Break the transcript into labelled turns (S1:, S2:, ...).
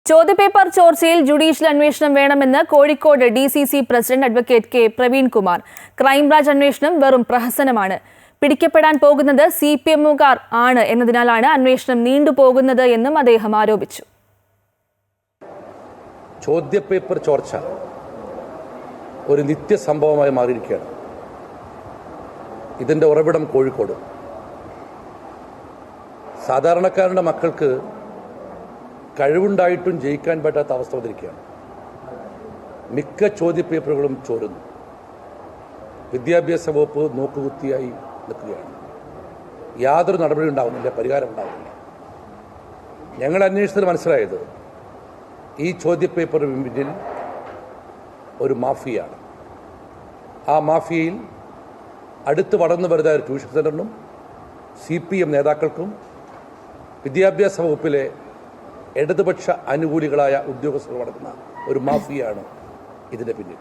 S1: ചോദ്യപേപ്പർ ചോർച്ചയിൽ ജുഡീഷ്യൽ അന്വേഷണം വേണമെന്ന് Kozhikode DCC president advocate K Praveenkumar. Crime branch അന്വേഷണം വെറും പ്രഹസനമാണ്. പിടിക്കപ്പെടാൻ പോകുന്നത് CPM-കാർ ആണ് എന്നതിനാലാണ് അന്വേഷണം നീണ്ടുപോകുന്നത് എന്നും അദ്ദേഹം ആരോപിച്ചു.
S2: ചോദ്യപേപ്പർ ചോർച്ച ഒരു നിത്യസംഭവമായി മാറിയിരിക്കുകയാണ്. ഇതിൻ്റെ ഉറവിടം കോഴിക്കോട്. സാധാരണക്കാരുടെ മക്കൾക്ക് കഴിവുണ്ടായിട്ടും ജയിക്കാൻ പറ്റാത്ത അവസ്ഥ വന്നിരിക്കുകയാണ്. മിക്ക ചോദ്യപേപ്പറുകളും ചോരുന്നു. വിദ്യാഭ്യാസ വകുപ്പ് നോക്കുകുത്തിയായി നിൽക്കുകയാണ്. യാതൊരു നടപടി ഉണ്ടാകുന്നില്ല, പരിഹാരം ഉണ്ടാകുന്നില്ല. ഞങ്ങൾ അന്വേഷണത്തിൽ മനസ്സിലായത് ഈ ചോദ്യപേപ്പർ പിന്നിൽ ഒരു മാഫിയാണ്. ആ മാഫിയയിൽ അടുത്ത് വളർന്നു വരുന്ന ഒരു ട്യൂഷൻ സെൻ്ററിനും CPM നേതാക്കൾക്കും വിദ്യാഭ്യാസ വകുപ്പിലെ ഇടതുപക്ഷ അനുകൂലികളായ ഉദ്യോഗസ്ഥർ നടക്കുന്ന ഒരു മാഫിയാണ് ഇതിൻ്റെ പിന്നിൽ.